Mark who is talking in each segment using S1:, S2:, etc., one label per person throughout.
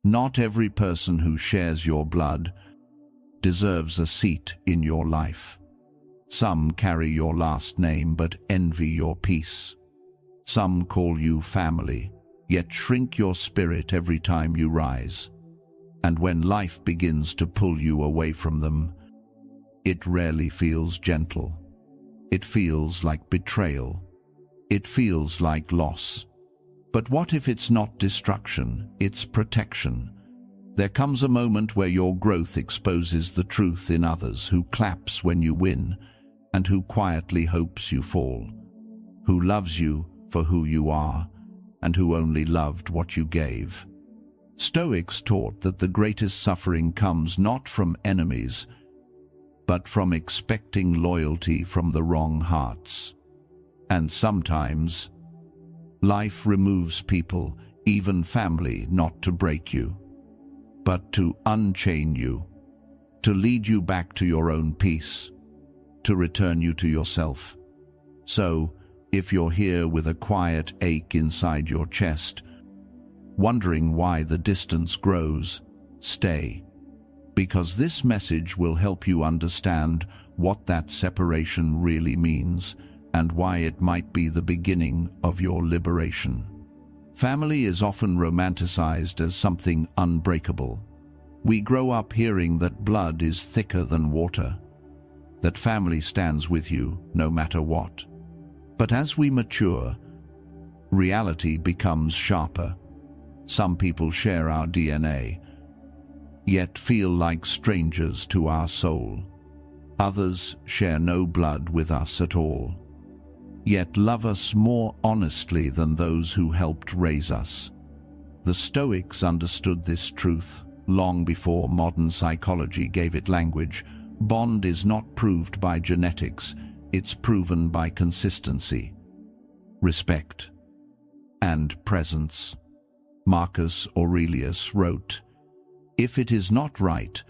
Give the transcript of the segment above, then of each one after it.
S1: Not every person who shares your blood deserves a seat in your life. Some carry your last name but envy your peace. Some call you family, yet shrink your spirit every time you rise. And when life begins to pull you away from them, it rarely feels gentle. It feels like betrayal. It feels like loss. But what if it's not destruction, it's protection? There comes a moment where your growth exposes the truth in others, who claps when you win and who quietly hopes you fall, who loves you for who you are and who only loved what you gave. Stoics taught that the greatest suffering comes not from enemies, but from expecting loyalty from the wrong hearts. And sometimes, life removes people, even family, not to break you, but to unchain you, to lead you back to your own peace, to return you to yourself. So, if you're here with a quiet ache inside your chest, wondering why the distance grows, stay, because this message will help you understand what that separation really means and why it might be the beginning of your liberation. Family is often romanticized as something unbreakable. We grow up hearing that blood is thicker than water, that family stands with you no matter what. But as we mature, reality becomes sharper. Some people share our DNA, yet feel like strangers to our soul. Others share no blood with us at all, yet love us more honestly than those who helped raise us. The Stoics understood this truth long before modern psychology gave it language. Bond is not proved by genetics, it's proven by consistency, respect, and presence. Marcus Aurelius wrote, "If it is not right,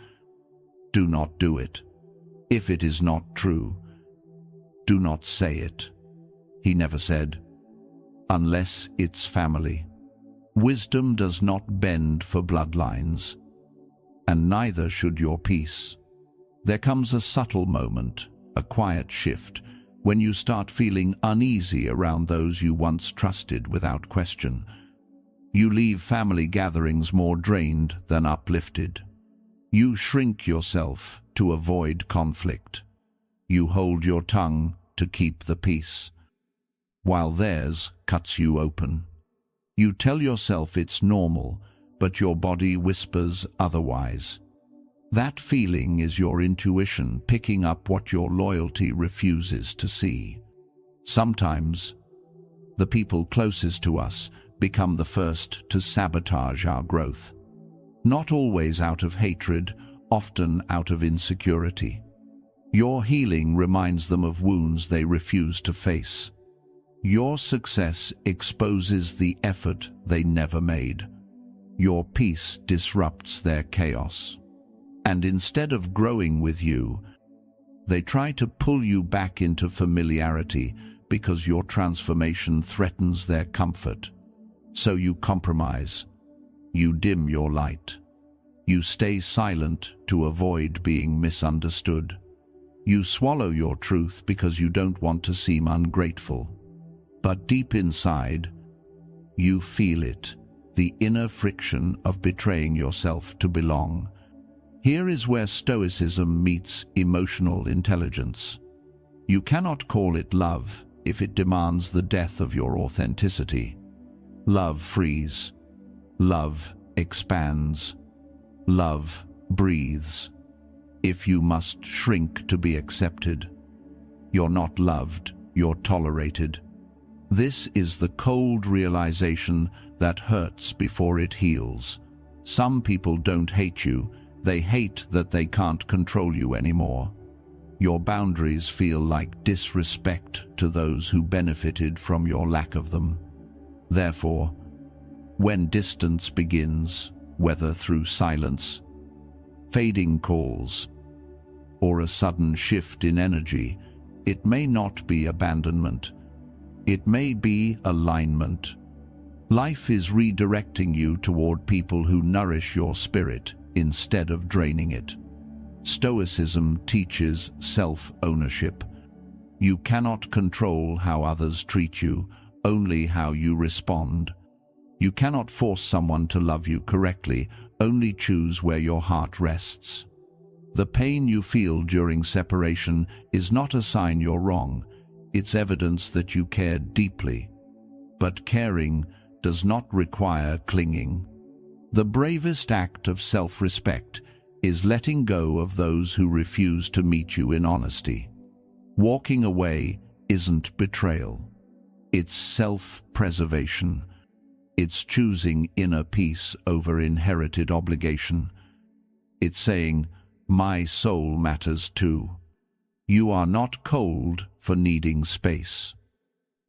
S1: do not do it. If it is not true, do not say it." He never said, "unless it's family." Wisdom does not bend for bloodlines, and neither should your peace. There comes a subtle moment, a quiet shift, when you start feeling uneasy around those you once trusted without question. You leave family gatherings more drained than uplifted. You shrink yourself to avoid conflict. You hold your tongue to keep the peace, while theirs cuts you open. You tell yourself it's normal, but your body whispers otherwise. That feeling is your intuition picking up what your loyalty refuses to see. Sometimes, the people closest to us become the first to sabotage our growth. Not always out of hatred, often out of insecurity. Your healing reminds them of wounds they refuse to face. Your success exposes the effort they never made. Your peace disrupts their chaos. And instead of growing with you, they try to pull you back into familiarity because your transformation threatens their comfort. So you compromise. You dim your light. You stay silent to avoid being misunderstood. You swallow your truth because you don't want to seem ungrateful. But deep inside, you feel it, the inner friction of betraying yourself to belong. Here is where Stoicism meets emotional intelligence. You cannot call it love if it demands the death of your authenticity. Love frees. Love expands. Love breathes. If you must shrink to be accepted, you're not loved, you're tolerated. This is the cold realization that hurts before it heals. Some people don't hate you, they hate that they can't control you anymore. Your boundaries feel like disrespect to those who benefited from your lack of them. Therefore, when distance begins, whether through silence, fading calls, or a sudden shift in energy, it may not be abandonment. It may be alignment. Life is redirecting you toward people who nourish your spirit instead of draining it. Stoicism teaches self-ownership. You cannot control how others treat you, only how you respond. You cannot force someone to love you correctly, only choose where your heart rests. The pain you feel during separation is not a sign you're wrong, it's evidence that you care deeply. But caring does not require clinging. The bravest act of self-respect is letting go of those who refuse to meet you in honesty. Walking away isn't betrayal. It's self-preservation. It's choosing inner peace over inherited obligation. It's saying, my soul matters too. You are not cold for needing space.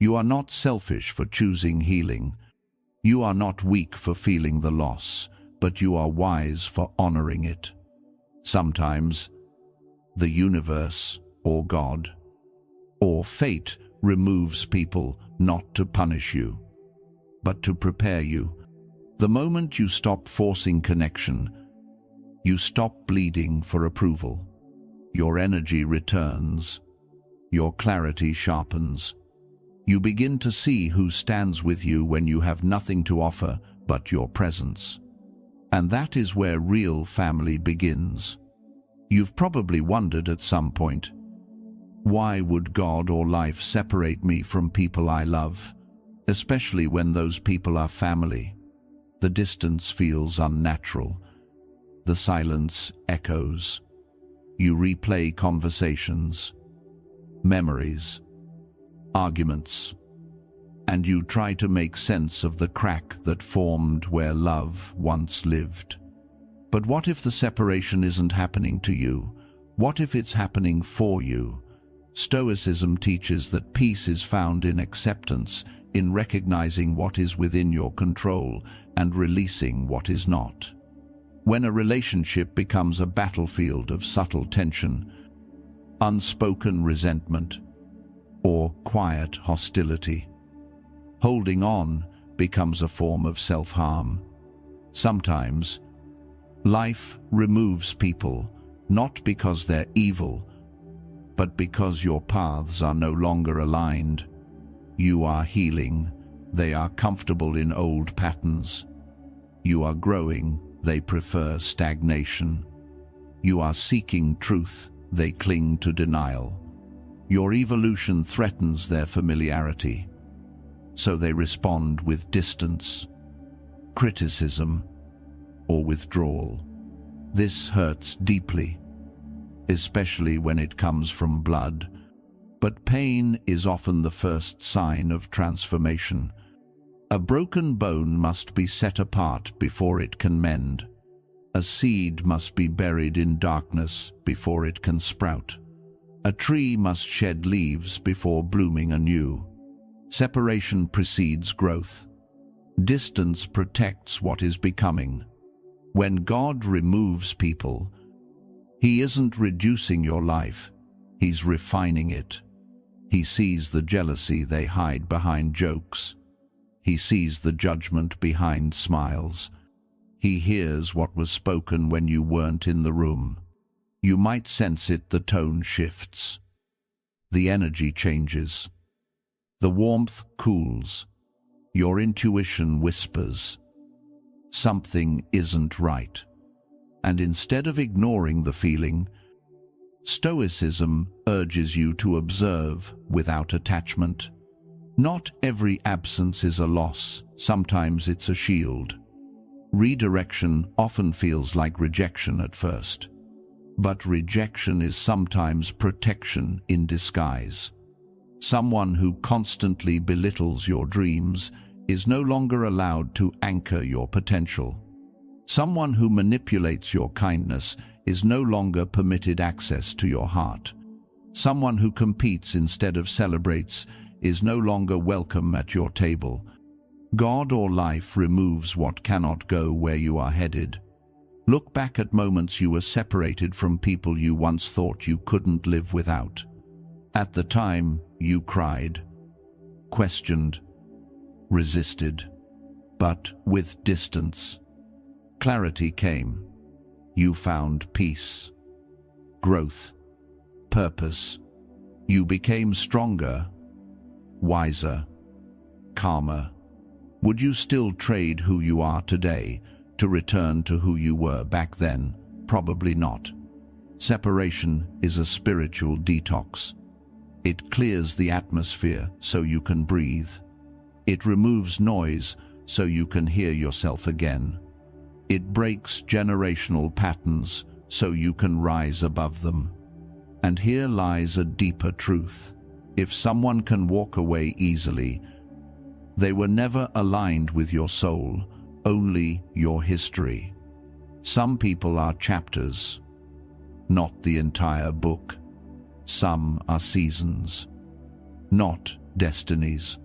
S1: You are not selfish for choosing healing. You are not weak for feeling the loss, but you are wise for honoring it. Sometimes, the universe, or God, or fate removes people not to punish you, but to prepare you. The moment you stop forcing connection, you stop bleeding for approval. Your energy returns. Your clarity sharpens. You begin to see who stands with you when you have nothing to offer but your presence. And that is where real family begins. You've probably wondered at some point, why would God or life separate me from people I love, especially when those people are family? The distance feels unnatural. The silence echoes. You replay conversations, memories, arguments, and you try to make sense of the crack that formed where love once lived. But what if the separation isn't happening to you? What if it's happening for you? Stoicism teaches that peace is found in acceptance, in recognizing what is within your control and releasing what is not. When a relationship becomes a battlefield of subtle tension, unspoken resentment, or quiet hostility, holding on becomes a form of self-harm. Sometimes, life removes people, not because they're evil, but because your paths are no longer aligned. You are healing, they are comfortable in old patterns. You are growing, they prefer stagnation. You are seeking truth, they cling to denial. Your evolution threatens their familiarity, so they respond with distance, criticism, or withdrawal. This hurts deeply, especially when it comes from blood, but pain is often the first sign of transformation. A broken bone must be set apart before it can mend. A seed must be buried in darkness before it can sprout. A tree must shed leaves before blooming anew. Separation precedes growth. Distance protects what is becoming. When God removes people, He isn't reducing your life, He's refining it. He sees the jealousy they hide behind jokes. He sees the judgment behind smiles. He hears what was spoken when you weren't in the room. You might sense it, the tone shifts. The energy changes. The warmth cools. Your intuition whispers, something isn't right. And instead of ignoring the feeling, Stoicism urges you to observe without attachment. Not every absence is a loss, sometimes it's a shield. Redirection often feels like rejection at first, but rejection is sometimes protection in disguise. Someone who constantly belittles your dreams is no longer allowed to anchor your potential. Someone who manipulates your kindness is no longer permitted access to your heart. Someone who competes instead of celebrates is no longer welcome at your table. God or life removes what cannot go where you are headed. Look back at moments you were separated from people you once thought you couldn't live without. At the time, you cried, questioned, resisted. but with distance. Clarity came. You found peace, growth, purpose. You became stronger, wiser, calmer. Would you still trade who you are today to return to who you were back then? Probably not. Separation is a spiritual detox. It clears the atmosphere so you can breathe. It removes noise so you can hear yourself again. It breaks generational patterns so you can rise above them. And here lies a deeper truth. If someone can walk away easily, they were never aligned with your soul, only your history. Some people are chapters, not the entire book. Some are seasons, not destinies.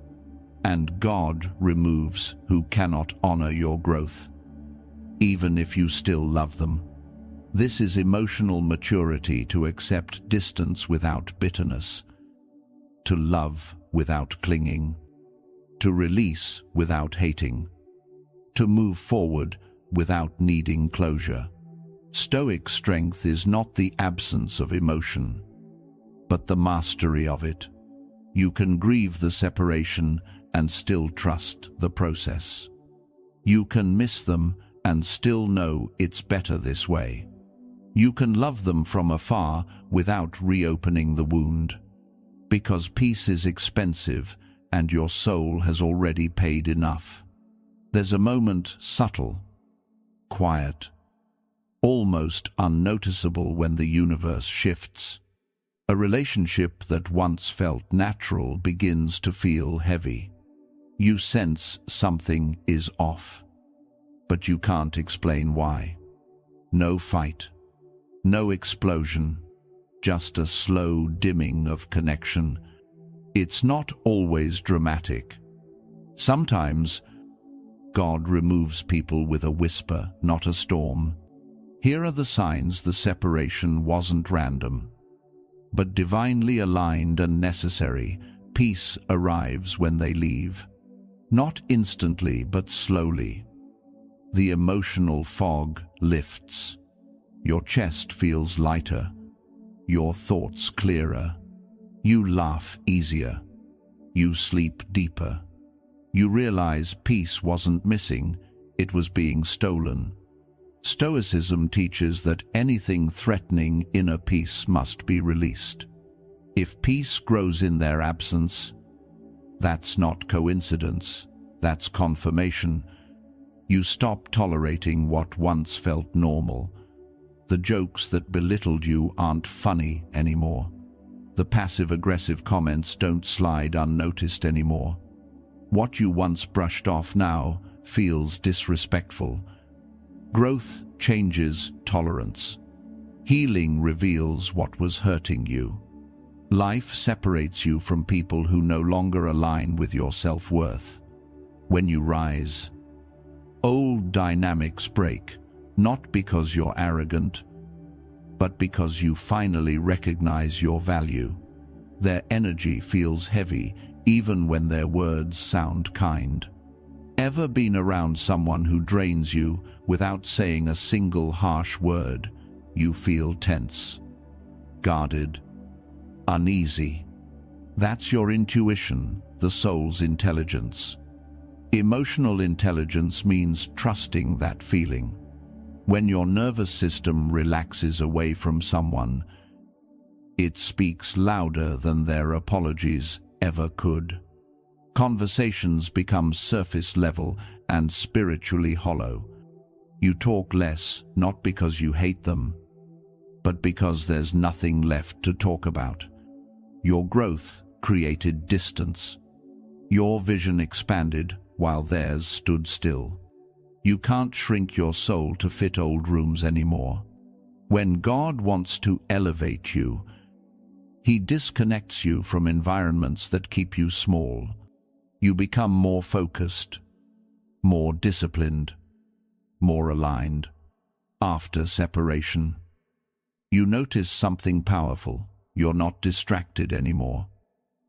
S1: And God removes who cannot honor your growth, even if you still love them. This is emotional maturity, to accept distance without bitterness, to love without clinging, to release without hating, to move forward without needing closure. Stoic strength is not the absence of emotion, but the mastery of it. You can grieve the separation and still trust the process. You can miss them and still know it's better this way. You can love them from afar without reopening the wound, because peace is expensive and your soul has already paid enough. There's a moment, subtle, quiet, almost unnoticeable, when the universe shifts. A relationship that once felt natural begins to feel heavy. You sense something is off, but you can't explain why. No fight, no explosion, just a slow dimming of connection. It's not always dramatic. Sometimes God removes people with a whisper, not a storm. Here are the signs the separation wasn't random, but divinely aligned and necessary. Peace arrives when they leave. Not instantly, but slowly. The emotional fog lifts. Your chest feels lighter. Your thoughts clearer. You laugh easier. You sleep deeper. You realize peace wasn't missing, it was being stolen. Stoicism teaches that anything threatening inner peace must be released. If peace grows in their absence, that's not coincidence, that's confirmation. You stop tolerating what once felt normal. The jokes that belittled you aren't funny anymore. The passive-aggressive comments don't slide unnoticed anymore. What you once brushed off now feels disrespectful. Growth changes tolerance. Healing reveals what was hurting you. Life separates you from people who no longer align with your self-worth. When you rise, old dynamics break, not because you're arrogant, but because you finally recognize your value. Their energy feels heavy, even when their words sound kind. Ever been around someone who drains you without saying a single harsh word? You feel tense, guarded, uneasy. That's your intuition, the soul's intelligence. Emotional intelligence means trusting that feeling. When your nervous system relaxes away from someone, it speaks louder than their apologies ever could. Conversations become surface level and spiritually hollow. You talk less, not because you hate them, but because there's nothing left to talk about. Your growth created distance. Your vision expanded while theirs stood still. You can't shrink your soul to fit old rooms anymore. When God wants to elevate you, He disconnects you from environments that keep you small. You become more focused, more disciplined, more aligned. After separation, you notice something powerful. You're not distracted anymore.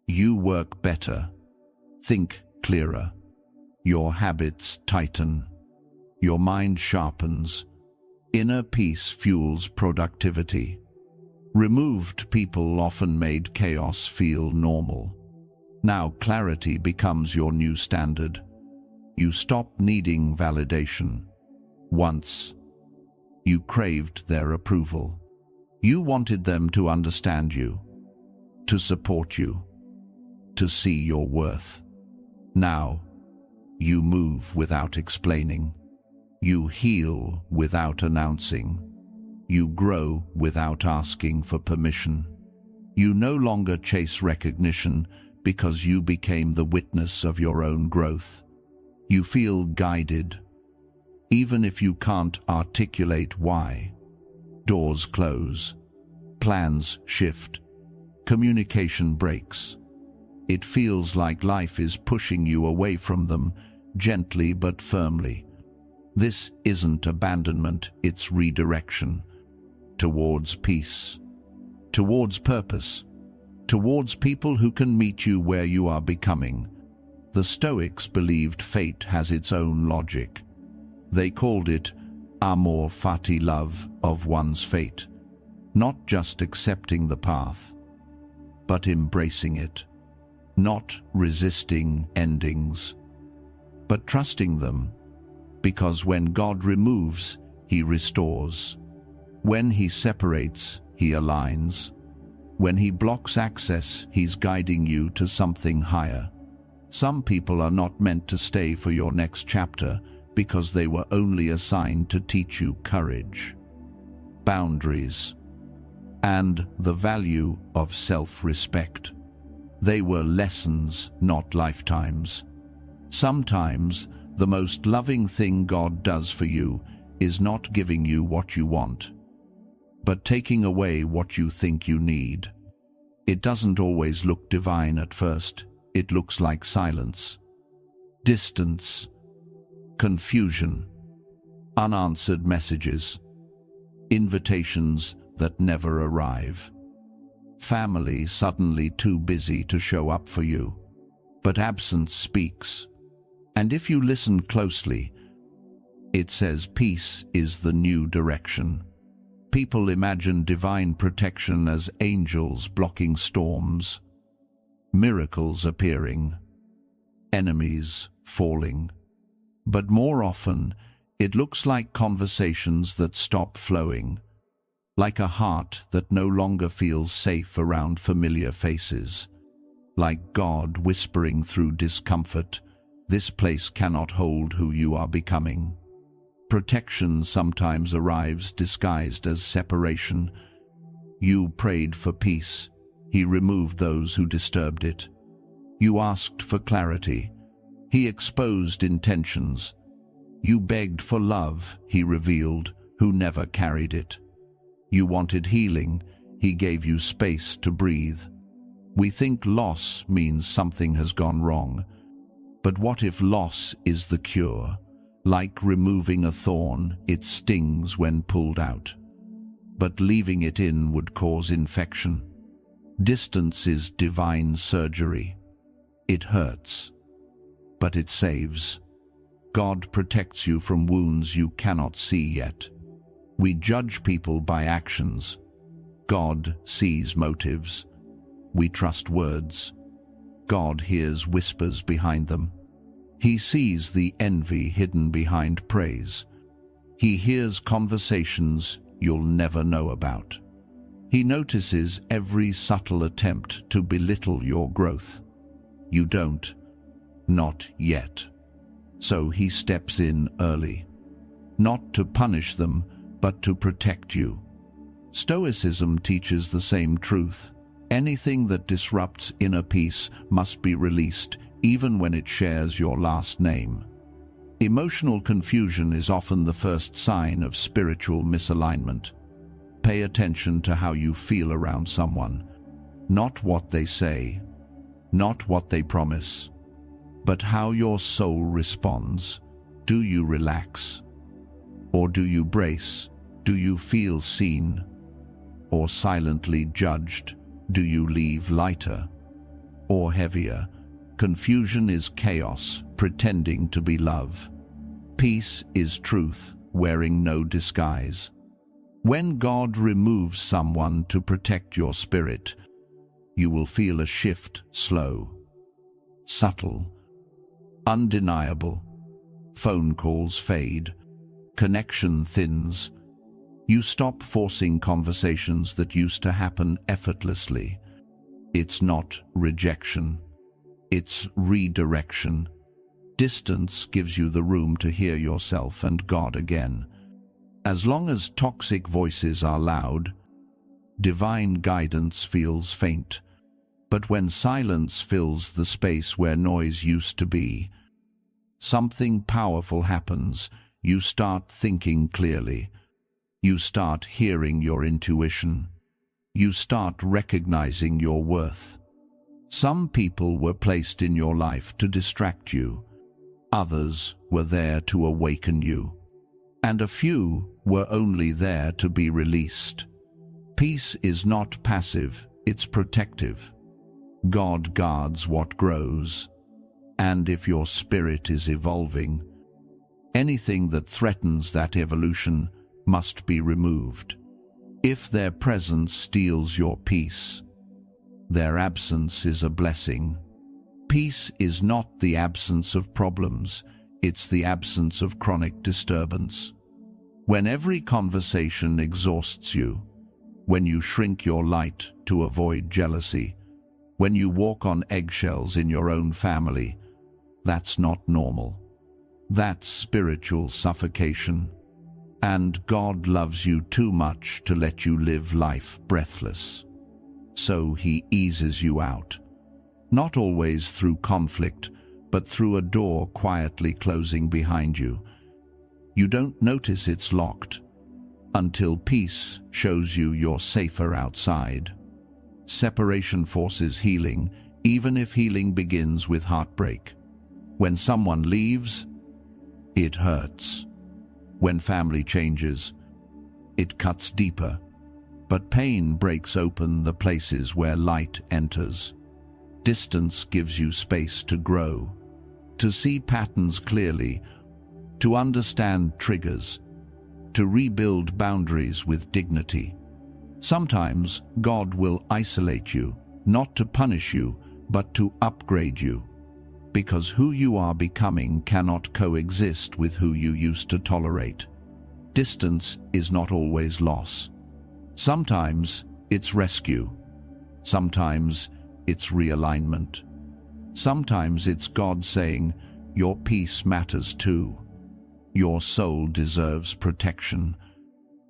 S1: You work better, think clearer, Your habits tighten. Your mind sharpens. Inner peace fuels productivity. Removed people often made chaos feel normal. Now clarity becomes your new standard. You stop needing validation. Once, you craved their approval. You wanted them to understand you, to support you, to see your worth. Now, you move without explaining. You heal without announcing. You grow without asking for permission. You no longer chase recognition because you became the witness of your own growth. You feel guided, even if you can't articulate why. Doors close, plans shift, communication breaks. It feels like life is pushing you away from them, gently but firmly. This isn't abandonment, it's redirection. Towards peace, towards purpose, towards people who can meet you where you are becoming. The Stoics believed fate has its own logic. They called it amor fati, love of one's fate, not just accepting the path, but embracing it, not resisting endings, but trusting them, because when God removes, He restores. When He separates, He aligns. When He blocks access, He's guiding you to something higher. Some people are not meant to stay for your next chapter because they were only assigned to teach you courage, boundaries, and the value of self-respect. They were lessons, not lifetimes. Sometimes, the most loving thing God does for you is not giving you what you want, but taking away what you think you need. It doesn't always look divine at first. It looks like silence, distance, confusion, unanswered messages, invitations that never arrive. Family suddenly too busy to show up for you, but absence speaks. And if you listen closely, it says peace is the new direction. People imagine divine protection as angels blocking storms, miracles appearing, enemies falling. But more often, it looks like conversations that stop flowing, like a heart that no longer feels safe around familiar faces, like God whispering through discomfort, "This place cannot hold who you are becoming." Protection sometimes arrives disguised as separation. You prayed for peace. He removed those who disturbed it. You asked for clarity. He exposed intentions. You begged for love. He revealed who never carried it. You wanted healing. He gave you space to breathe. We think loss means something has gone wrong. But what if loss is the cure? Like removing a thorn, it stings when pulled out. But leaving it in would cause infection. Distance is divine surgery. It hurts, but it saves. God protects you from wounds you cannot see yet. We judge people by actions. God sees motives. We trust words. God hears whispers behind them. He sees the envy hidden behind praise. He hears conversations you'll never know about. He notices every subtle attempt to belittle your growth. You don't, not yet. So He steps in early, not to punish them, but to protect you. Stoicism teaches the same truth. Anything that disrupts inner peace must be released, even when it shares your last name. Emotional confusion is often the first sign of spiritual misalignment. Pay attention to how you feel around someone, not what they say, not what they promise, but how your soul responds. Do you relax? Or do you brace? Do you feel seen? Or silently judged? Do you leave lighter or heavier? Confusion is chaos, pretending to be love. Peace is truth, wearing no disguise. When God removes someone to protect your spirit, you will feel a shift, slow, subtle, undeniable. Phone calls fade, connection thins. You stop forcing conversations that used to happen effortlessly. It's not rejection, it's redirection. Distance gives you the room to hear yourself and God again. As long as toxic voices are loud, divine guidance feels faint. But when silence fills the space where noise used to be, something powerful happens. You start thinking clearly. You start hearing your intuition. You start recognizing your worth. Some people were placed in your life to distract you. Others were there to awaken you. And a few were only there to be released. Peace is not passive, it's protective. God guards what grows. And if your spirit is evolving, anything that threatens that evolution must be removed. If their presence steals your peace, their absence is a blessing. Peace is not the absence of problems, it's the absence of chronic disturbance. When every conversation exhausts you, when you shrink your light to avoid jealousy, when you walk on eggshells in your own family, that's not normal. That's spiritual suffocation. And God loves you too much to let you live life breathless. So He eases you out. Not always through conflict, but through a door quietly closing behind you. You don't notice it's locked until peace shows you you're safer outside. Separation forces healing, even if healing begins with heartbreak. When someone leaves, it hurts. When family changes, it cuts deeper. But pain breaks open the places where light enters. Distance gives you space to grow, to see patterns clearly, to understand triggers, to rebuild boundaries with dignity. Sometimes God will isolate you, not to punish you, but to upgrade you. Because who you are becoming cannot coexist with who you used to tolerate. Distance is not always loss. Sometimes it's rescue. Sometimes it's realignment. Sometimes it's God saying, your peace matters too. Your soul deserves protection.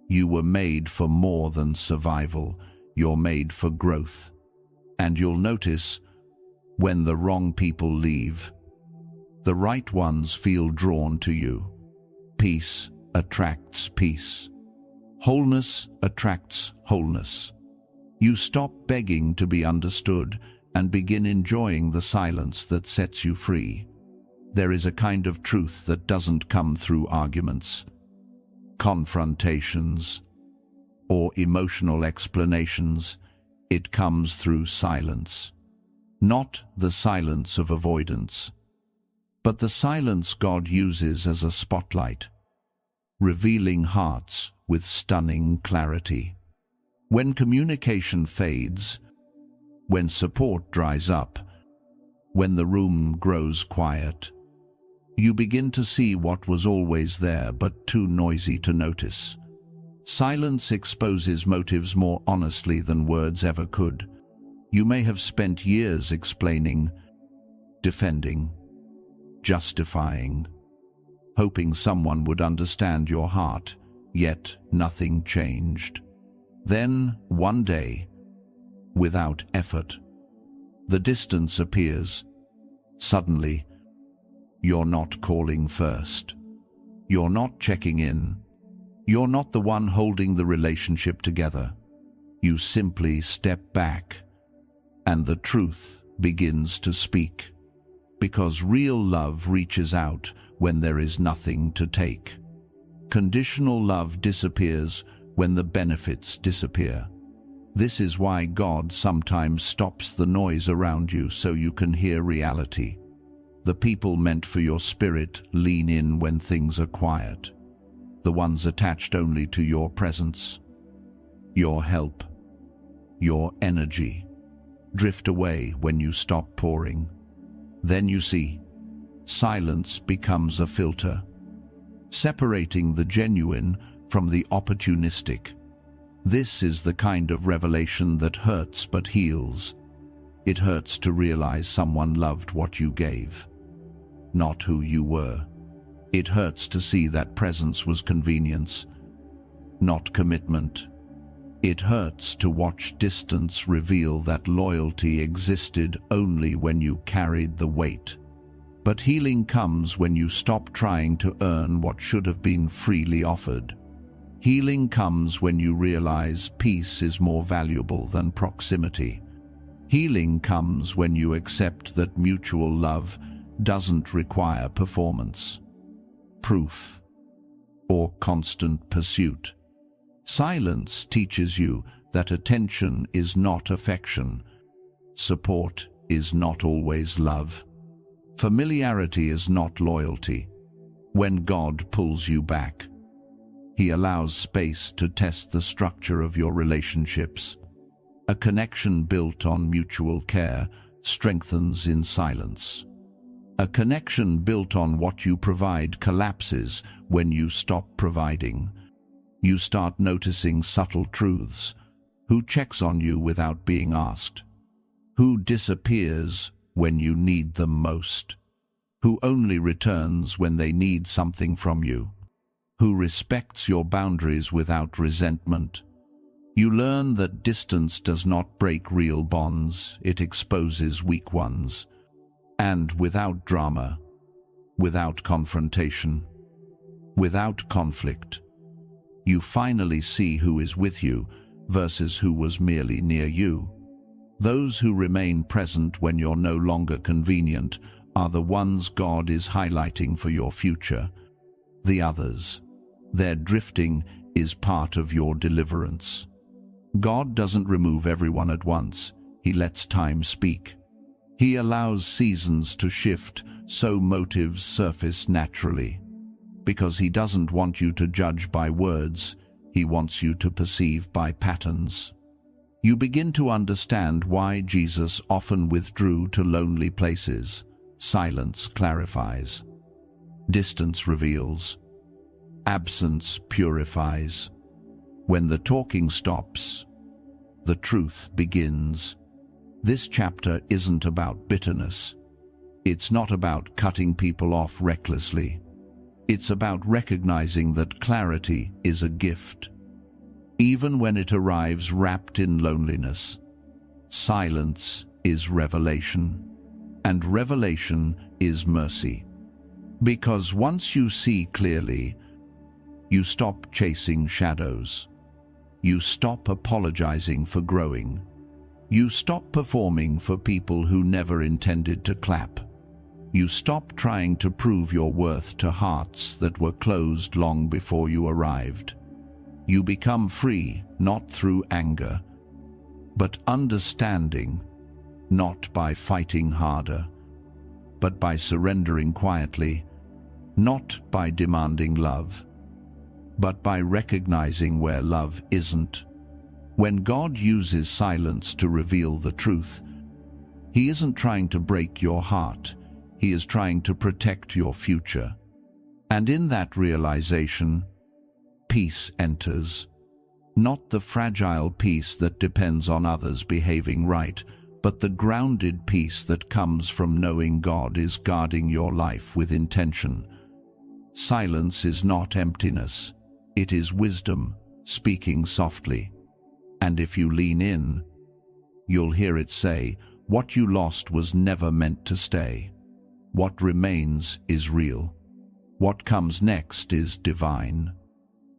S1: You were made for more than survival. You're made for growth. And you'll notice, when the wrong people leave, the right ones feel drawn to you. Peace attracts peace. Wholeness attracts wholeness. You stop begging to be understood and begin enjoying the silence that sets you free. There is a kind of truth that doesn't come through arguments, confrontations, or emotional explanations. It comes through silence. Not the silence of avoidance, but the silence God uses as a spotlight, revealing hearts with stunning clarity. When communication fades, when support dries up, when the room grows quiet, you begin to see what was always there but too noisy to notice. Silence exposes motives more honestly than words ever could. You may have spent years explaining, defending, justifying, hoping someone would understand your heart, yet nothing changed. Then, one day, without effort, the distance appears. Suddenly, you're not calling first. You're not checking in. You're not the one holding the relationship together. You simply step back, and the truth begins to speak. Because real love reaches out when there is nothing to take. Conditional love disappears when the benefits disappear. This is why God sometimes stops the noise around you so you can hear reality. The people meant for your spirit lean in when things are quiet. The ones attached only to your presence, your help, your energy, drift away when you stop pouring. Then you see, silence becomes a filter, separating the genuine from the opportunistic. This is the kind of revelation that hurts but heals. It hurts to realize someone loved what you gave, not who you were. It hurts to see that presence was convenience, not commitment. It hurts to watch distance reveal that loyalty existed only when you carried the weight. But healing comes when you stop trying to earn what should have been freely offered. Healing comes when you realize peace is more valuable than proximity. Healing comes when you accept that mutual love doesn't require performance, proof, or constant pursuit. Silence teaches you that attention is not affection. Support is not always love. Familiarity is not loyalty. When God pulls you back, He allows space to test the structure of your relationships. A connection built on mutual care strengthens in silence. A connection built on what you provide collapses when you stop providing. You start noticing subtle truths. Who checks on you without being asked? Who disappears when you need them most? Who only returns when they need something from you? Who respects your boundaries without resentment? You learn that distance does not break real bonds, it exposes weak ones. And without drama, without confrontation, without conflict, you finally see who is with you versus who was merely near you. Those who remain present when you're no longer convenient are the ones God is highlighting for your future. The others, their drifting is part of your deliverance. God doesn't remove everyone at once. He lets time speak. He allows seasons to shift so motives surface naturally. Because He doesn't want you to judge by words, He wants you to perceive by patterns. You begin to understand why Jesus often withdrew to lonely places. Silence clarifies. Distance reveals. Absence purifies. When the talking stops, the truth begins. This chapter isn't about bitterness. It's not about cutting people off recklessly. It's about recognizing that clarity is a gift, even when it arrives wrapped in loneliness. Silence is revelation, and revelation is mercy. Because once you see clearly, you stop chasing shadows. You stop apologizing for growing. You stop performing for people who never intended to clap. You stop trying to prove your worth to hearts that were closed long before you arrived. You become free, not through anger, but understanding, not by fighting harder, but by surrendering quietly, not by demanding love, but by recognizing where love isn't. When God uses silence to reveal the truth, He isn't trying to break your heart. He is trying to protect your future. And in that realization, peace enters. Not the fragile peace that depends on others behaving right, but the grounded peace that comes from knowing God is guarding your life with intention. Silence is not emptiness. It is wisdom, speaking softly. And if you lean in, you'll hear it say, what you lost was never meant to stay. What remains is real. What comes next is divine.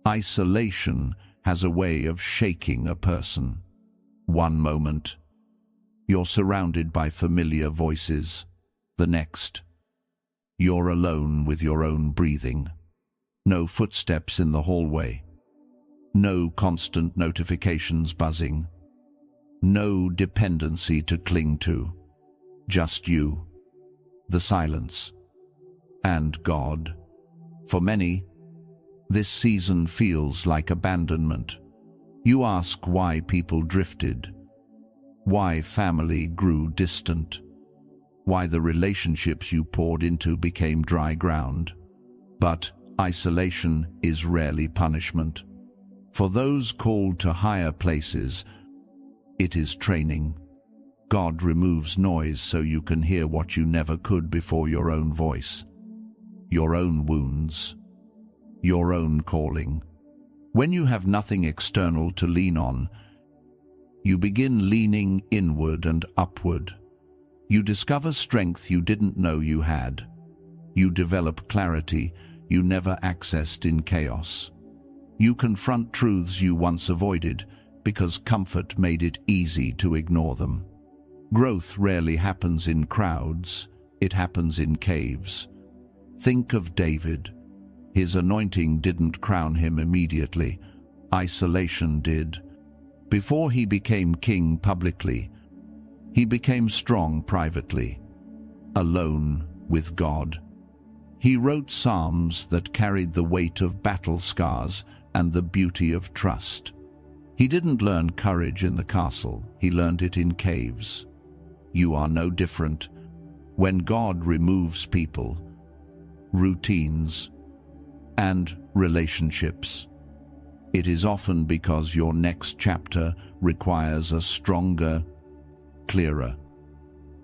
S1: Isolation has a way of shaking a person. One moment, you're surrounded by familiar voices. The next, you're alone with your own breathing. No footsteps in the hallway. No constant notifications buzzing. No dependency to cling to. Just you, the silence, and God. For many, this season feels like abandonment. You ask why people drifted, why family grew distant, why the relationships you poured into became dry ground. But isolation is rarely punishment. For those called to higher places, it is training. God removes noise so you can hear what you never could before: your own voice, your own wounds, your own calling. When you have nothing external to lean on, you begin leaning inward and upward. You discover strength you didn't know you had. You develop clarity you never accessed in chaos. You confront truths you once avoided because comfort made it easy to ignore them. Growth rarely happens in crowds, it happens in caves. Think of David. His anointing didn't crown him immediately. Isolation did. Before he became king publicly, he became strong privately, alone with God. He wrote psalms that carried the weight of battle scars and the beauty of trust. He didn't learn courage in the castle, he learned it in caves. You are no different. When God removes people, routines, and relationships, it is often because your next chapter requires a stronger, clearer,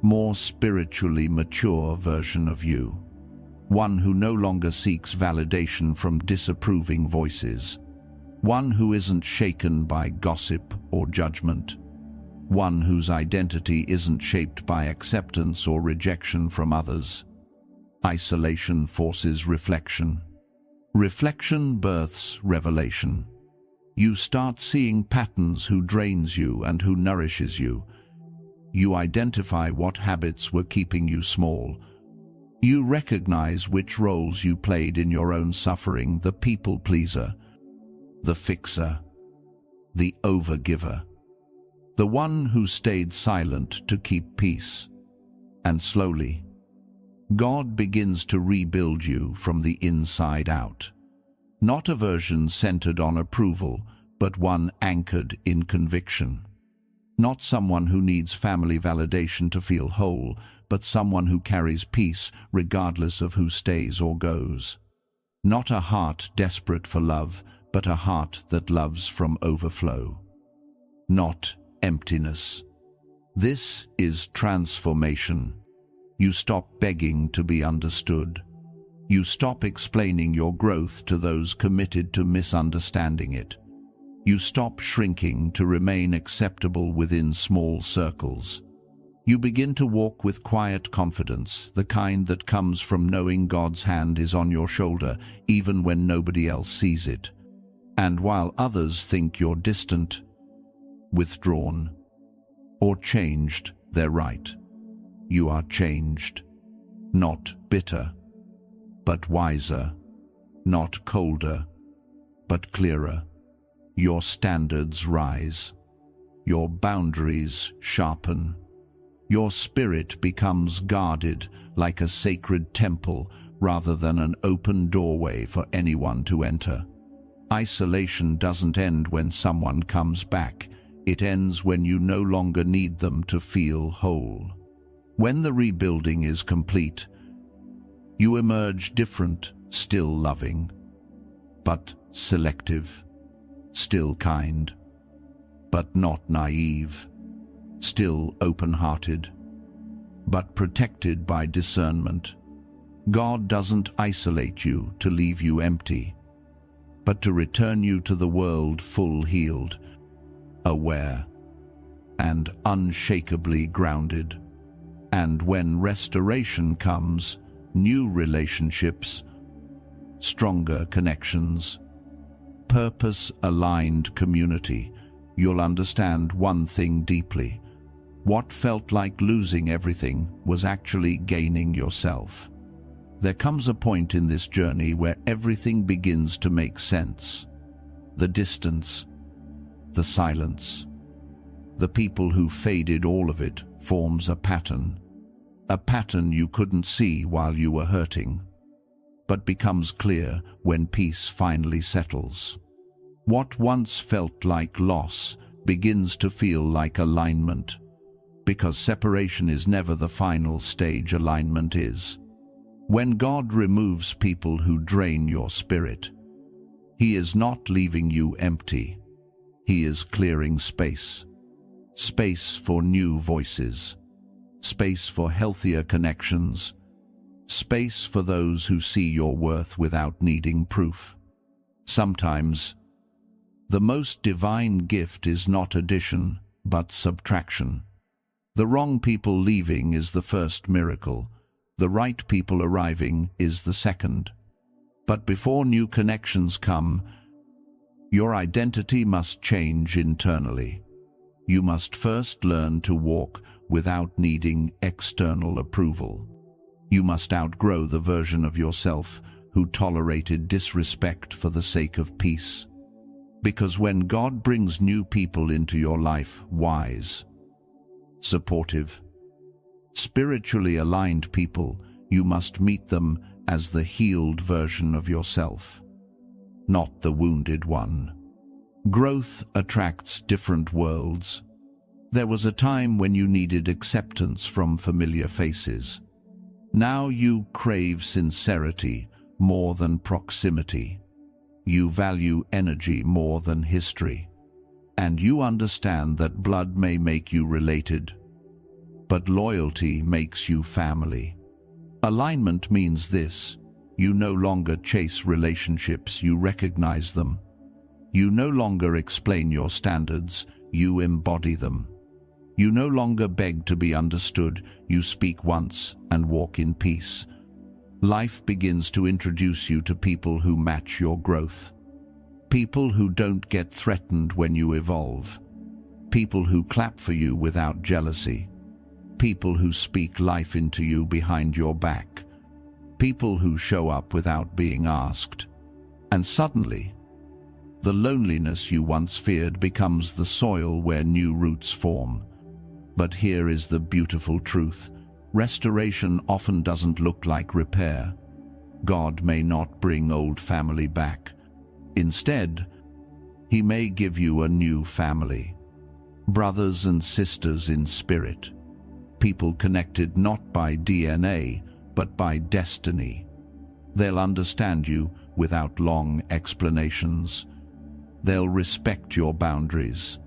S1: more spiritually mature version of you. One who no longer seeks validation from disapproving voices. One who isn't shaken by gossip or judgment. One whose identity isn't shaped by acceptance or rejection from others. Isolation forces reflection. Reflection births revelation. You start seeing patterns: who drains you and who nourishes you. You identify what habits were keeping you small. You recognize which roles you played in your own suffering: the people pleaser, the fixer, the overgiver, the one who stayed silent to keep peace. And slowly, God begins to rebuild you from the inside out. Not a version centered on approval, but one anchored in conviction. Not someone who needs family validation to feel whole, but someone who carries peace regardless of who stays or goes. Not a heart desperate for love, but a heart that loves from overflow. Not emptiness. This is transformation. You stop begging to be understood. You stop explaining your growth to those committed to misunderstanding it. You stop shrinking to remain acceptable within small circles. You begin to walk with quiet confidence, the kind that comes from knowing God's hand is on your shoulder even when nobody else sees it. And while others think you're distant, withdrawn, or changed, they're right. You are changed, not bitter, but wiser, not colder, but clearer. Your standards rise, your boundaries sharpen, your spirit becomes guarded like a sacred temple rather than an open doorway for anyone to enter. Isolation doesn't end when someone comes back, it ends when you no longer need them to feel whole. When the rebuilding is complete, you emerge different, still loving, but selective, still kind, but not naive, still open-hearted, but protected by discernment. God doesn't isolate you to leave you empty, but to return you to the world full healed, aware, and unshakably grounded. And when restoration comes, new relationships, stronger connections, purpose-aligned community, you'll understand one thing deeply. What felt like losing everything was actually gaining yourself. There comes a point in this journey where everything begins to make sense. The distance, the silence, The people who faded all of it forms a pattern you couldn't see while you were hurting, but becomes clear when peace finally settles. What once felt like loss begins to feel like alignment, because separation is never the final stage, alignment is. When God removes people who drain your spirit, He is not leaving you empty. He is clearing space. Space for new voices. Space for healthier connections. Space for those who see your worth without needing proof. Sometimes, the most divine gift is not addition, but subtraction. The wrong people leaving is the first miracle. The right people arriving is the second. But before new connections come, your identity must change internally. You must first learn to walk without needing external approval. You must outgrow the version of yourself who tolerated disrespect for the sake of peace. Because when God brings new people into your life, wise, supportive, spiritually aligned people, you must meet them as the healed version of yourself, not the wounded one. Growth attracts different worlds. There was a time when you needed acceptance from familiar faces. Now you crave sincerity more than proximity. You value energy more than history. And you understand that blood may make you related, but loyalty makes you family. Alignment means this: you no longer chase relationships, you recognize them. You no longer explain your standards, you embody them. You no longer beg to be understood, you speak once and walk in peace. Life begins to introduce you to people who match your growth. People who don't get threatened when you evolve. People who clap for you without jealousy. People who speak life into you behind your back. People who show up without being asked. And suddenly, the loneliness you once feared becomes the soil where new roots form. But here is the beautiful truth. Restoration often doesn't look like repair. God may not bring old family back. Instead, He may give you a new family. Brothers and sisters in spirit. People connected not by DNA, but by destiny. They'll understand you without long explanations. They'll respect your boundaries.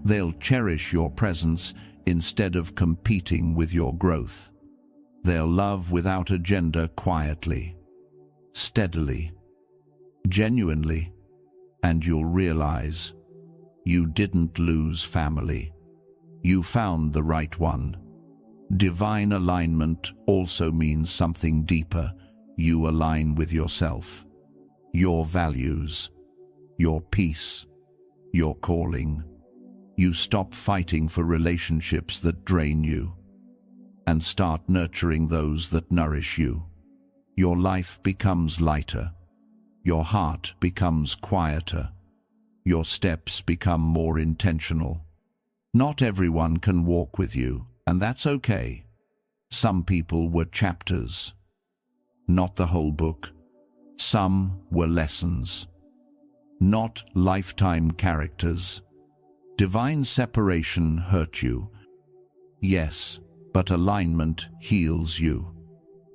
S1: They'll cherish your presence instead of competing with your growth. They'll love without agenda, quietly, steadily, genuinely, and you'll realize you didn't lose family. You found the right one. Divine alignment also means something deeper. You align with yourself, your values, your peace, your calling. You stop fighting for relationships that drain you and start nurturing those that nourish you. Your life becomes lighter. Your heart becomes quieter. Your steps become more intentional. Not everyone can walk with you, and that's okay. Some people were chapters, not the whole book. Some were lessons, not lifetime characters. Divine separation hurt you, yes, but alignment heals you.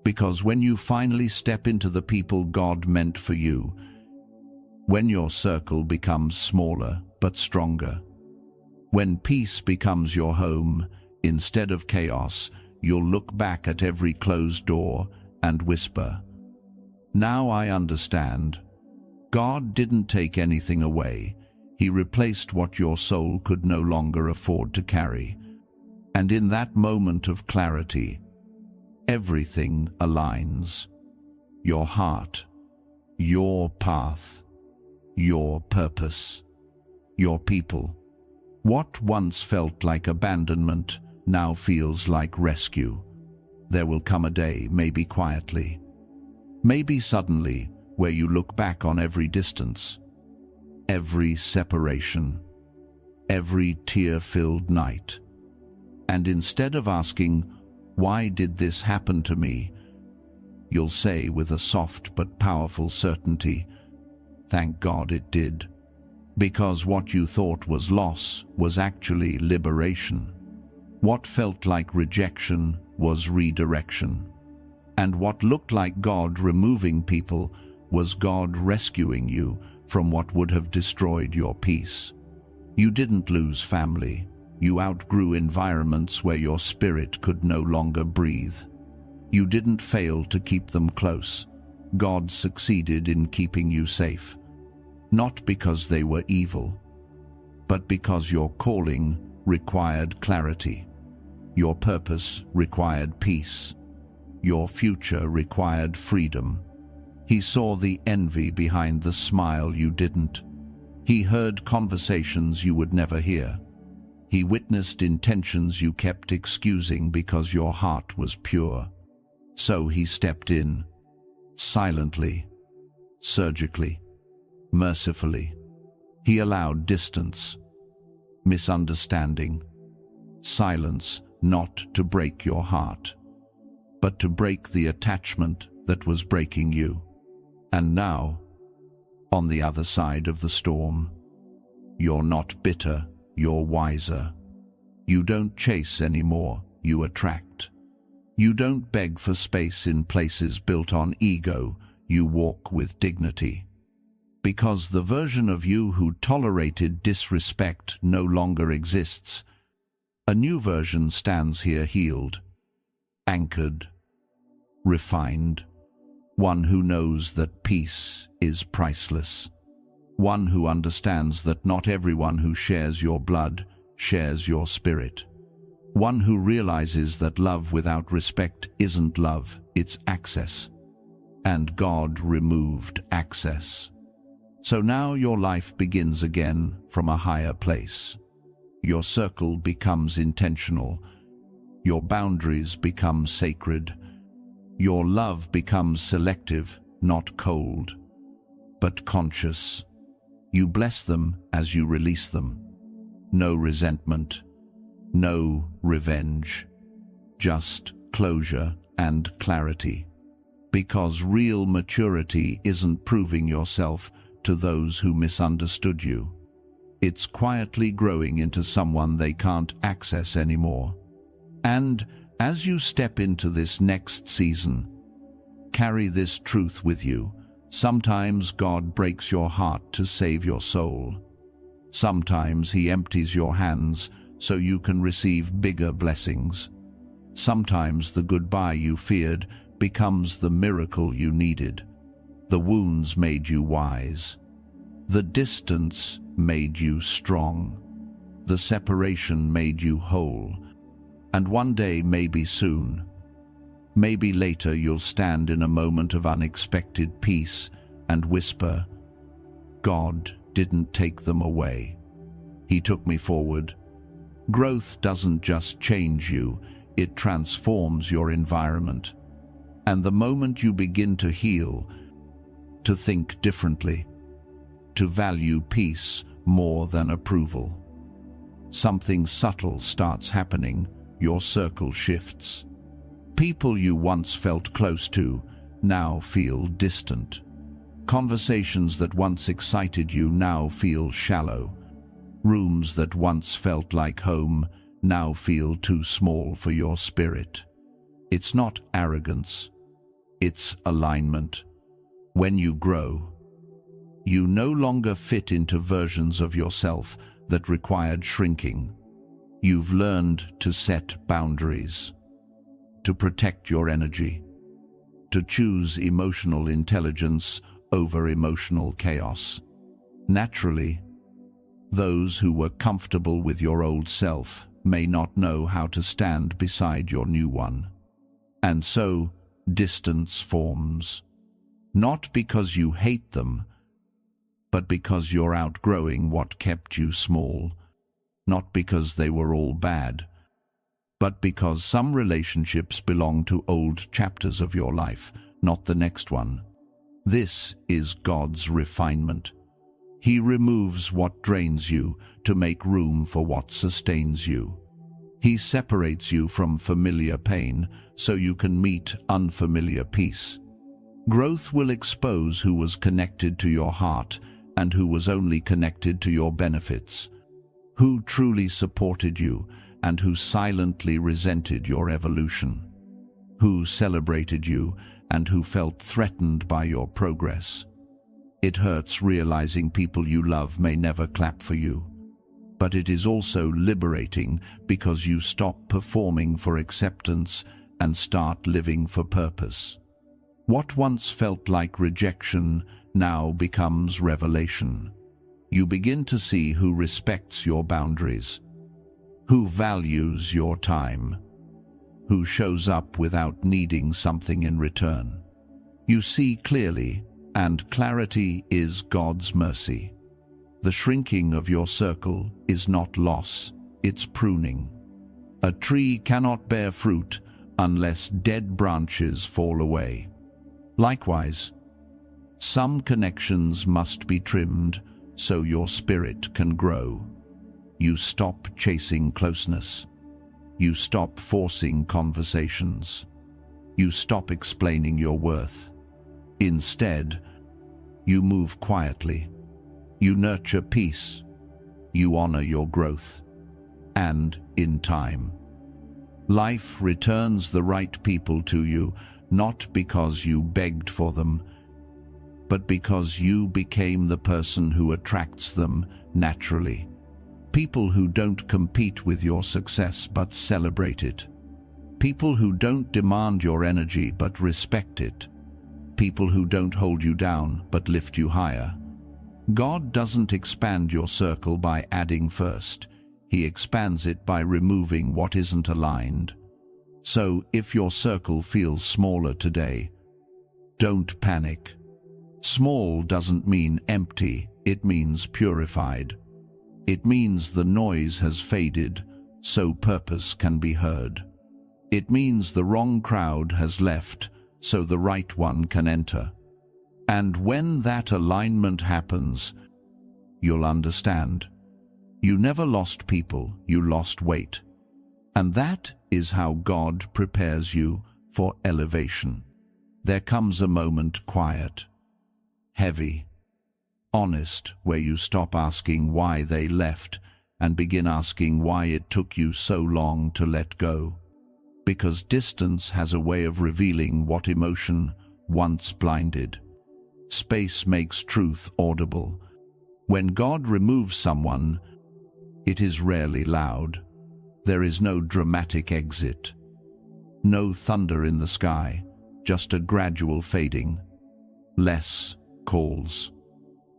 S1: Because when you finally step into the people God meant for you, when your circle becomes smaller but stronger, when peace becomes your home instead of chaos, you'll look back at every closed door and whisper, "Now I understand." God didn't take anything away. He replaced what your soul could no longer afford to carry. And in that moment of clarity, everything aligns. Your heart, your path, your purpose, your people. What once felt like abandonment now feels like rescue. There will come a day, maybe quietly, maybe suddenly, where you look back on every distance, every separation, every tear-filled night. And instead of asking, "Why did this happen to me?" you'll say with a soft but powerful certainty, "Thank God it did." Because what you thought was loss was actually liberation. What felt like rejection was redirection. And what looked like God removing people was God rescuing you from what would have destroyed your peace. You didn't lose family. You outgrew environments where your spirit could no longer breathe. You didn't fail to keep them close. God succeeded in keeping you safe. Not because they were evil, but because your calling required clarity. Your purpose required peace. Your future required freedom. He saw the envy behind the smile you didn't. He heard conversations you would never hear. He witnessed intentions you kept excusing because your heart was pure. So he stepped in, silently, surgically, mercifully. He allowed distance, misunderstanding, silence, not to break your heart, but to break the attachment that was breaking you. And now, on the other side of the storm, you're not bitter, you're wiser. You don't chase anymore, you attract. You don't beg for space in places built on ego, you walk with dignity. Because the version of you who tolerated disrespect no longer exists, a new version stands here healed, anchored, refined, one who knows that peace is priceless, one who understands that not everyone who shares your blood shares your spirit, one who realizes that love without respect isn't love, it's access, and God removed access. So now your life begins again from a higher place. Your circle becomes intentional, your boundaries become sacred, your love becomes selective, not cold, but conscious. You bless them as you release them. No resentment, no revenge, just closure and clarity. Because real maturity isn't proving yourself to those who misunderstood you. It's quietly growing into someone they can't access anymore. And as you step into this next season, carry this truth with you. Sometimes God breaks your heart to save your soul. Sometimes He empties your hands so you can receive bigger blessings. Sometimes the goodbye you feared becomes the miracle you needed. The wounds made you wise. The distance made you strong. The separation made you whole. And one day, maybe soon, maybe later, you'll stand in a moment of unexpected peace and whisper, "God didn't take them away. He took me forward." Growth doesn't just change you, it transforms your environment. And the moment you begin to heal, to think differently, to value peace more than approval, something subtle starts happening. Your circle shifts. People you once felt close to now feel distant. Conversations that once excited you now feel shallow. Rooms that once felt like home now feel too small for your spirit. It's not arrogance, it's alignment. When you grow, you no longer fit into versions of yourself that required shrinking. You've learned to set boundaries, to protect your energy, to choose emotional intelligence over emotional chaos. Naturally, those who were comfortable with your old self may not know how to stand beside your new one. And so, distance forms. Not because you hate them, but because you're outgrowing what kept you small. Not because they were all bad, but because some relationships belong to old chapters of your life, not the next one. This is God's refinement. He removes what drains you to make room for what sustains you. He separates you from familiar pain so you can meet unfamiliar peace. Growth will expose who was connected to your heart and who was only connected to your benefits, who truly supported you and who silently resented your evolution, who celebrated you and who felt threatened by your progress. It hurts realizing people you love may never clap for you, but it is also liberating because you stop performing for acceptance and start living for purpose. What once felt like rejection now becomes revelation. You begin to see who respects your boundaries, who values your time, who shows up without needing something in return. You see clearly, and clarity is God's mercy. The shrinking of your circle is not loss, it's pruning. A tree cannot bear fruit unless dead branches fall away. Likewise, some connections must be trimmed so your spirit can grow. You stop chasing closeness. You stop forcing conversations. You stop explaining your worth. Instead, you move quietly. You nurture peace. You honor your growth. And, in time, life returns the right people to you, not because you begged for them, but because you became the person who attracts them naturally. People who don't compete with your success but celebrate it. People who don't demand your energy but respect it. People who don't hold you down but lift you higher. God doesn't expand your circle by adding first. He expands it by removing what isn't aligned. So, if your circle feels smaller today, don't panic. Small doesn't mean empty, it means purified. It means the noise has faded, so purpose can be heard. It means the wrong crowd has left, so the right one can enter. And when that alignment happens, you'll understand. You never lost people, you lost weight. And that is how God prepares you for elevation. There comes a moment quiet, heavy, honest, where you stop asking why they left and begin asking why it took you so long to let go. Because distance has a way of revealing what emotion once blinded. Space makes truth audible. When God removes someone, it is rarely loud. There is no dramatic exit. No thunder in the sky, just a gradual fading. Less calls,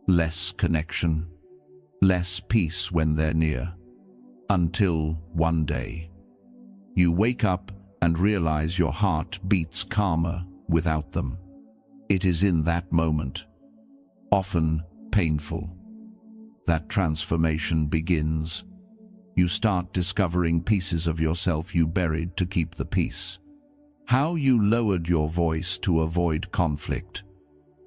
S1: less connection, less peace when they're near. Until one day, you wake up and realize your heart beats calmer without them. It is in that moment, often painful, that transformation begins. You start discovering pieces of yourself you buried to keep the peace. How you lowered your voice to avoid conflict.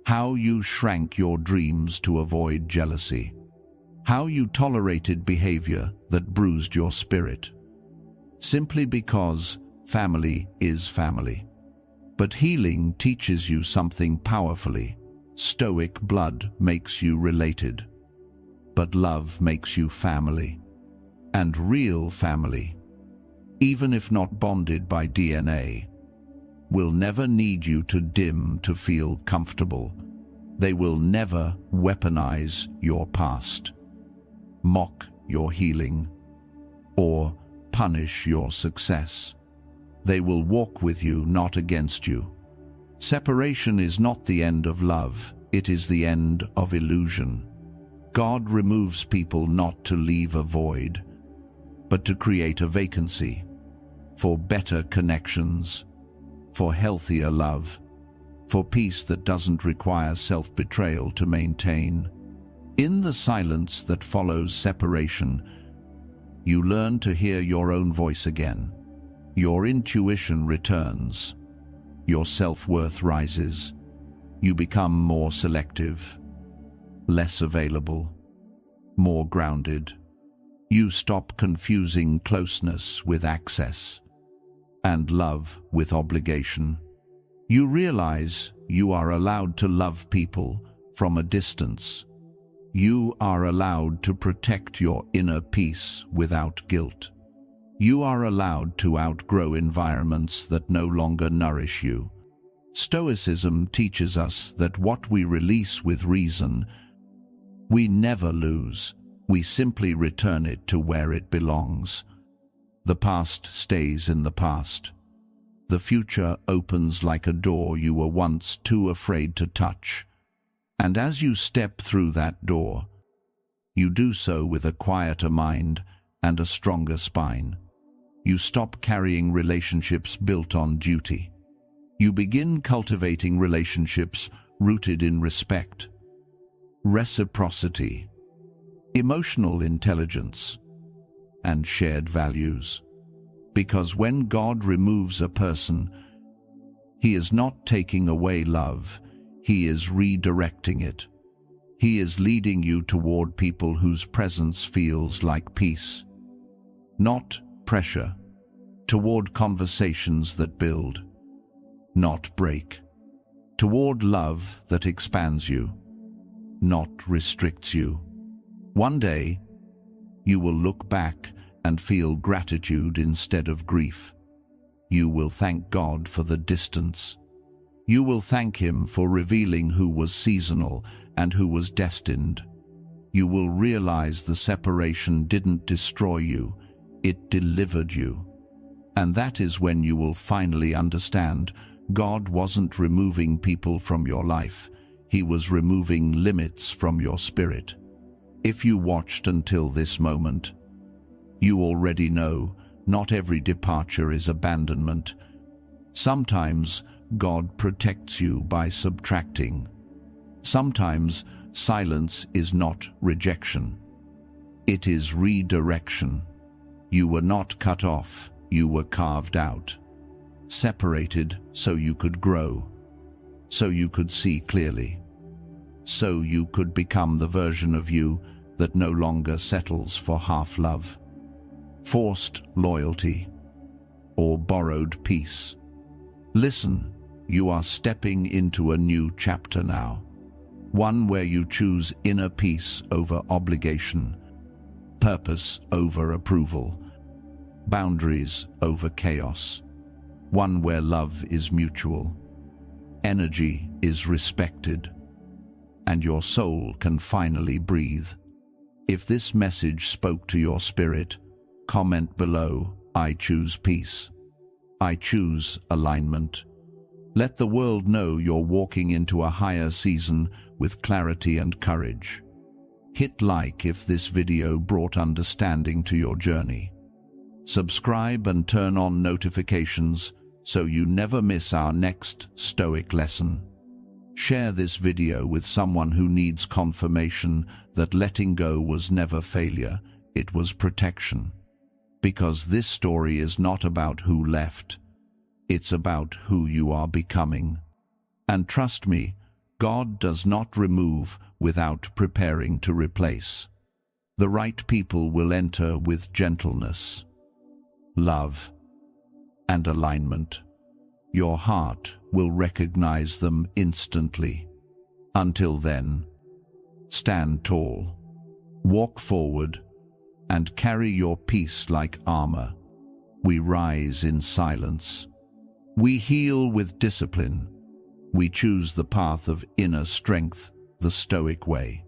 S1: How you shrank your dreams to avoid jealousy. How you tolerated behavior that bruised your spirit. Simply because family is family. But healing teaches you something powerfully. Stoic blood makes you related, but love makes you family. And real family, even if not bonded by DNA, will never need you to dim to feel comfortable. They will never weaponize your past, mock your healing, or punish your success. They will walk with you, not against you. Separation is not the end of love, it is the end of illusion. God removes people not to leave a void, but to create a vacancy, for better connections, for healthier love, for peace that doesn't require self-betrayal to maintain. In the silence that follows separation, you learn to hear your own voice again. Your intuition returns. Your self-worth rises. You become more selective. less available, more grounded. You stop confusing closeness with access and love with obligation. You realize you are allowed to love people from a distance. You are allowed to protect your inner peace without guilt. You are allowed to outgrow environments that no longer nourish you. Stoicism teaches us that what we release with reason, we never lose. We simply return it to where it belongs. The past stays in the past. The future opens like a door you were once too afraid to touch. And as you step through that door, you do so with a quieter mind and a stronger spine. You stop carrying relationships built on duty. You begin cultivating relationships rooted in respect, reciprocity, emotional intelligence, and shared values. Because when God removes a person, He is not taking away love, He is redirecting it. He is leading you toward people whose presence feels like peace, not pressure, toward conversations that build, not break, toward love that expands you, not restricts you. One day, you will look back and feel gratitude instead of grief. You will thank God for the distance. You will thank Him for revealing who was seasonal and who was destined. You will realize the separation didn't destroy you, it delivered you. And that is when you will finally understand God wasn't removing people from your life, He was removing limits from your spirit. If you watched until this moment, you already know not every departure is abandonment. Sometimes God protects you by subtracting. Sometimes silence is not rejection. It is redirection. You were not cut off, you were carved out. Separated so you could grow, so you could see clearly, so you could become the version of you that no longer settles for half love, forced loyalty, or borrowed peace. Listen, you are stepping into a new chapter now, one where you choose inner peace over obligation, purpose over approval, boundaries over chaos, one where love is mutual, energy is respected, and your soul can finally breathe. If this message spoke to your spirit, comment below, I choose peace. I choose alignment. Let the world know you're walking into a higher season with clarity and courage. Hit like if this video brought understanding to your journey. Subscribe and turn on notifications so you never miss our next Stoic lesson. Share this video with someone who needs confirmation that letting go was never failure, it was protection. Because this story is not about who left, it's about who you are becoming. And trust me, God does not remove without preparing to replace. The right people will enter with gentleness, love, and alignment. Your heart will recognize them instantly. Until then, stand tall, walk forward, and carry your peace like armor. We rise in silence. We heal with discipline. We choose the path of inner strength, the Stoic way.